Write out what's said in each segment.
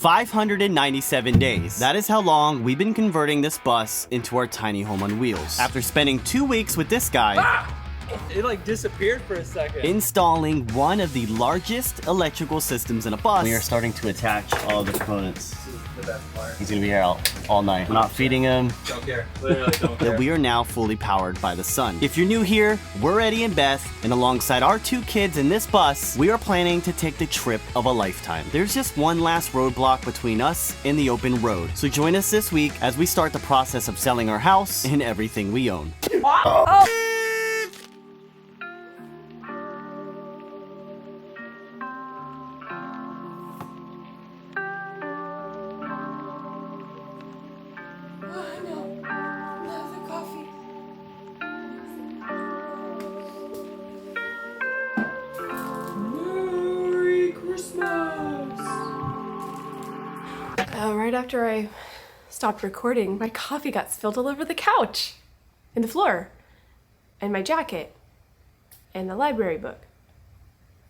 597 days. That is how long we've been converting this bus into our tiny home on wheels. After spending 2 weeks with this guy, it like disappeared for a second. Installing one of the largest electrical systems in a bus. We are starting to attach all the components. This is the best part. He's gonna be here all night. We're not feeding him. Don't care. Literally don't care. That we are now fully powered by the sun. If you're new here, we're Eddie and Beth, and alongside our 2 kids in this bus, we are planning to take the trip of a lifetime. There's just one last roadblock between us and the open road. So join us this week as we start the process of selling our house and everything we own. Right after I stopped recording, my coffee got spilled all over the couch, and the floor, and my jacket, and the library book.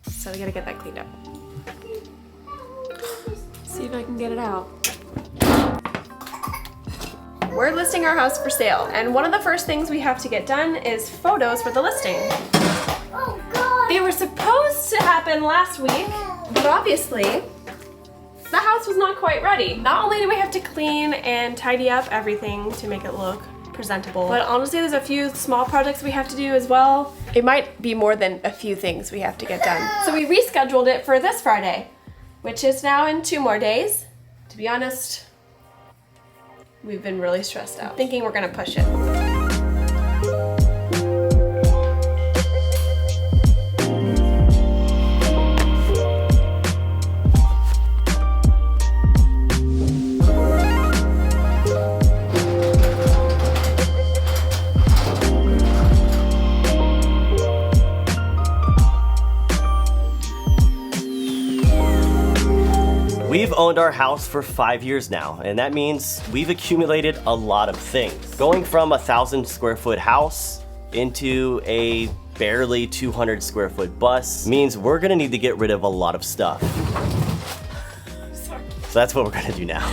So I gotta get that cleaned up. See if I can get it out. We're listing our house for sale, and one of the first things we have to get done is photos for the listing. Oh God! They were supposed to happen last week, but obviously, the house was not quite ready. Not only do we have to clean and tidy up everything to make it look presentable, but honestly there's a few small projects we have to do as well. It might be more than a few things we have to get done. So we rescheduled it for this Friday, which is now in 2 more days. To be honest, we've been really stressed out, thinking we're gonna push it. We've owned our house for 5 years now, and that means we've accumulated a lot of things. Going from a 1,000 square foot house into a barely 200 square foot bus means we're gonna need to get rid of a lot of stuff. Sorry. So that's what we're gonna do now.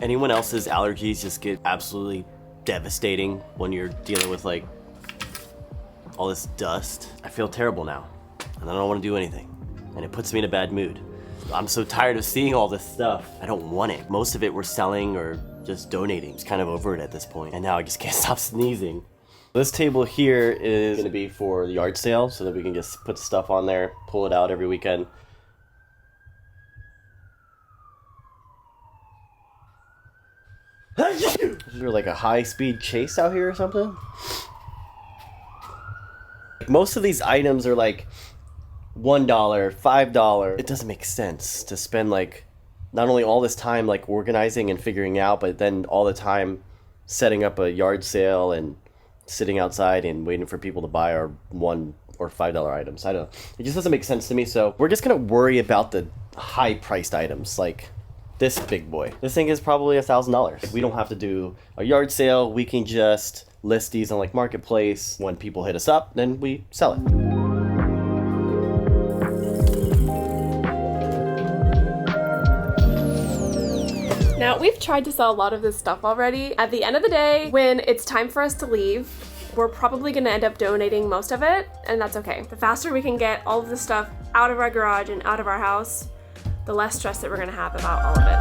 Anyone else's allergies just get absolutely devastating when you're dealing with like all this dust? I feel terrible now, and I don't want to do anything, and it puts me in a bad mood. I'm so tired of seeing all this stuff. I don't want it. Most of it we're selling or just donating. It's kind of over it at this point, and now I just can't stop sneezing. This table here is gonna be for the yard sale, so that we can just put stuff on there, pull it out every weekend. Is there like a high-speed chase out here or something? Most of these items are like $1, $5. It doesn't make sense to spend like not only all this time like organizing and figuring out, but then all the time setting up a yard sale and sitting outside and waiting for people to buy our $1 or $5 items. I don't know. It just doesn't make sense to me. So we're just gonna worry about the high-priced items like this big boy. This thing is probably $1,000. We don't have to do a yard sale. We can just list these on like Marketplace. When people hit us up, then we sell it. Now, we've tried to sell a lot of this stuff already. At the end of the day, when it's time for us to leave, we're probably gonna end up donating most of it, and that's okay. The faster we can get all of this stuff out of our garage and out of our house, the less stress that we're gonna have about all of it.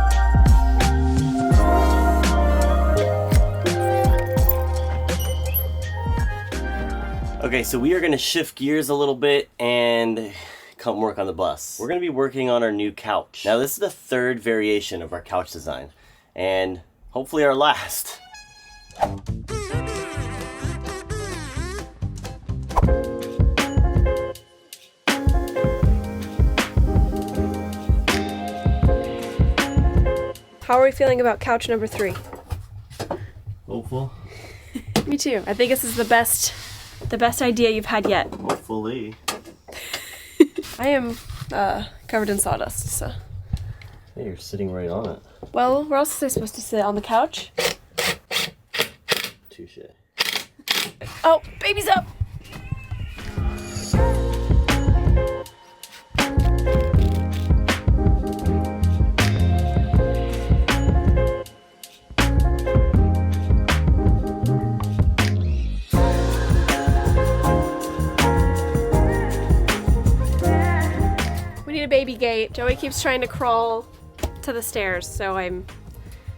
Okay, so we are gonna shift gears a little bit and come work on the bus. We're gonna be working on our new couch. Now this is the 3rd variation of our couch design, and hopefully our last. How are we feeling about couch number 3? Hopeful. Me too. I think this is the best idea you've had yet. Hopefully. I am covered in sawdust, so. Hey, you're sitting right on it. Well, where else is I supposed to sit? On the couch? Touche. Oh, baby's up! need a baby gate. Joey keeps trying to crawl to the stairs, so I'm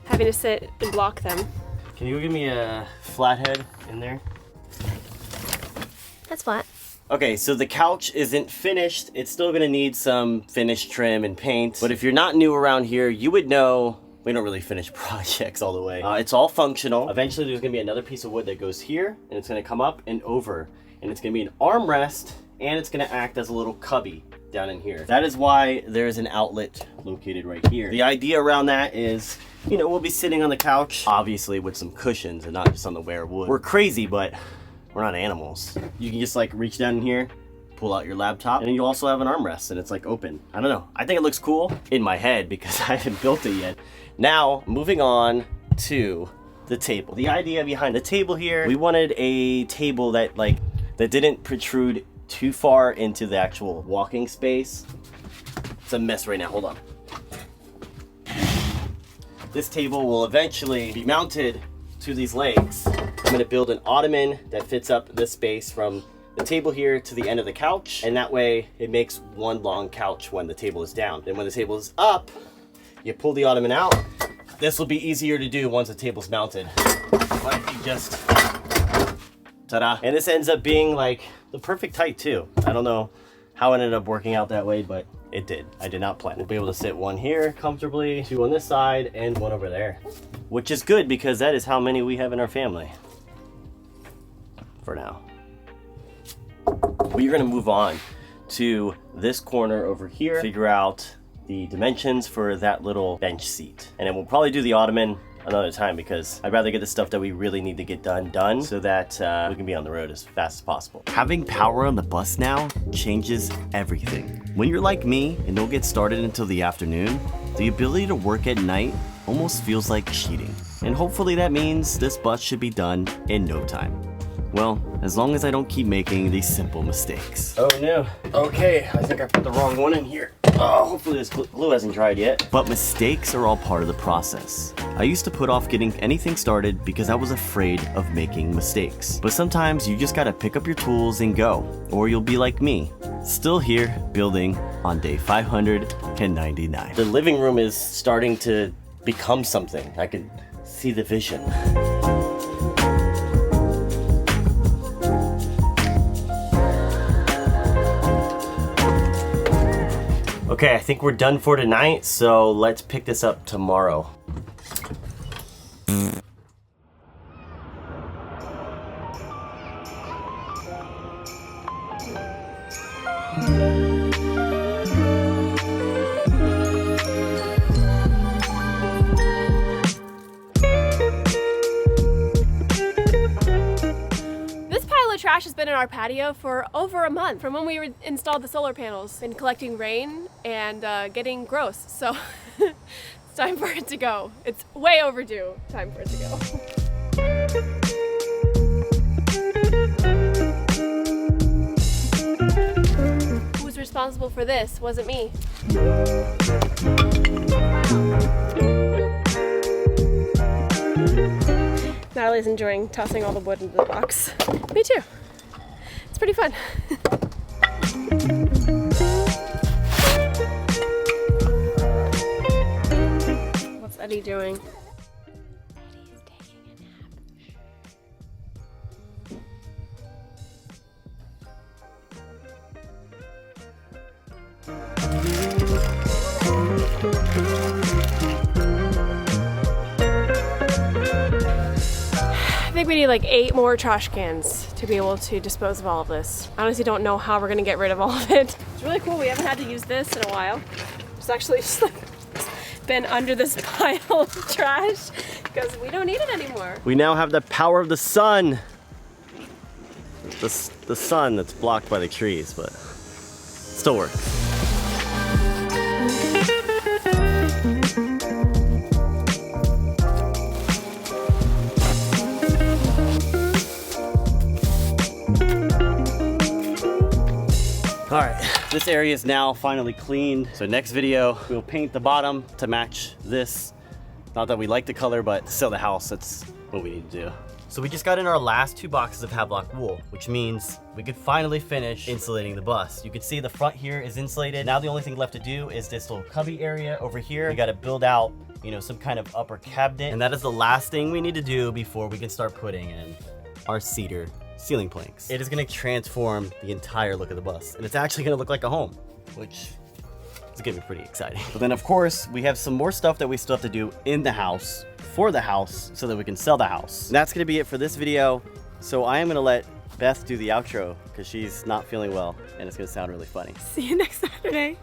having to sit and block them. Can you give me a flathead in there? That's flat. Okay, so the couch isn't finished. It's still gonna need some finish trim and paint. But if you're not new around here, you would know we don't really finish projects all the way. It's all functional. Eventually there's gonna be another piece of wood that goes here, and it's gonna come up and over. And it's gonna be an armrest, and it's gonna act as a little cubby down in here. That is why there's an outlet located right here. The idea around that is, you know, we'll be sitting on the couch, obviously with some cushions and not just on the bare wood. We're crazy, but we're not animals. You can just like reach down in here, pull out your laptop, and then you also have an armrest and it's like open. I don't know. I think it looks cool in my head because I haven't built it yet. Now, moving on to the table. The idea behind the table here, we wanted a table that didn't protrude too far into the actual walking space. It's a mess right now, hold on. This table will eventually be mounted to these legs. I'm gonna build an ottoman that fits up this space from the table here to the end of the couch, and that way it makes one long couch when the table is down. Then when the table is up, you pull the ottoman out. This will be easier to do once the table's mounted. But if you just, ta-da. And this ends up being like the perfect height too. I don't know how it ended up working out that way, but it did. I did not plan. We'll be able to sit one here comfortably, two on this side, and one over there. Which is good because that is how many we have in our family. For now. We're gonna move on to this corner over here, figure out the dimensions for that little bench seat. And then we'll probably do the ottoman another time because I'd rather get the stuff that we really need to get done so that we can be on the road as fast as possible. Having power on the bus now changes everything. When you're like me and don't get started until the afternoon, the ability to work at night almost feels like cheating. And hopefully that means this bus should be done in no time. Well, as long as I don't keep making these simple mistakes. Oh no. Okay, I think I put the wrong one in here. Oh, hopefully this glue hasn't dried yet. But mistakes are all part of the process. I used to put off getting anything started because I was afraid of making mistakes. But sometimes you just gotta pick up your tools and go, or you'll be like me, still here building on day 599. The living room is starting to become something. I can see the vision. Okay, I think we're done for tonight, so let's pick this up tomorrow. Trash has been in our patio for over a month from when we installed the solar panels. Been collecting rain and getting gross, so it's time for it to go. It's way overdue. Time for it to go. Who was responsible for this? Wasn't me. Natalie's enjoying tossing all the wood into the box. Me too. It's pretty fun. What's Eddie doing? Eddie's taking a I think we need like 8 more trash cans to be able to dispose of all of this. I honestly don't know how we're gonna get rid of all of it. It's really cool. We haven't had to use this in a while. It's actually just like been under this pile of trash because we don't need it anymore. We now have the power of the sun. The sun that's blocked by the trees, but still works. All right, this area is now finally cleaned. So next video, we'll paint the bottom to match this. Not that we like the color, but still the house, that's what we need to do. So we just got in our last 2 boxes of Havelock wool, which means we could finally finish insulating the bus. You can see the front here is insulated. Now the only thing left to do is this little cubby area over here. We got to build out, you know, some kind of upper cabinet. And that is the last thing we need to do before we can start putting in our cedar ceiling planks. It is going to transform the entire look of the bus. And it's actually going to look like a home, which is going to be pretty exciting. But then of course, we have some more stuff that we still have to do in the house, for the house, so that we can sell the house. And that's going to be it for this video. So I am going to let Beth do the outro because she's not feeling well and it's going to sound really funny. See you next Saturday.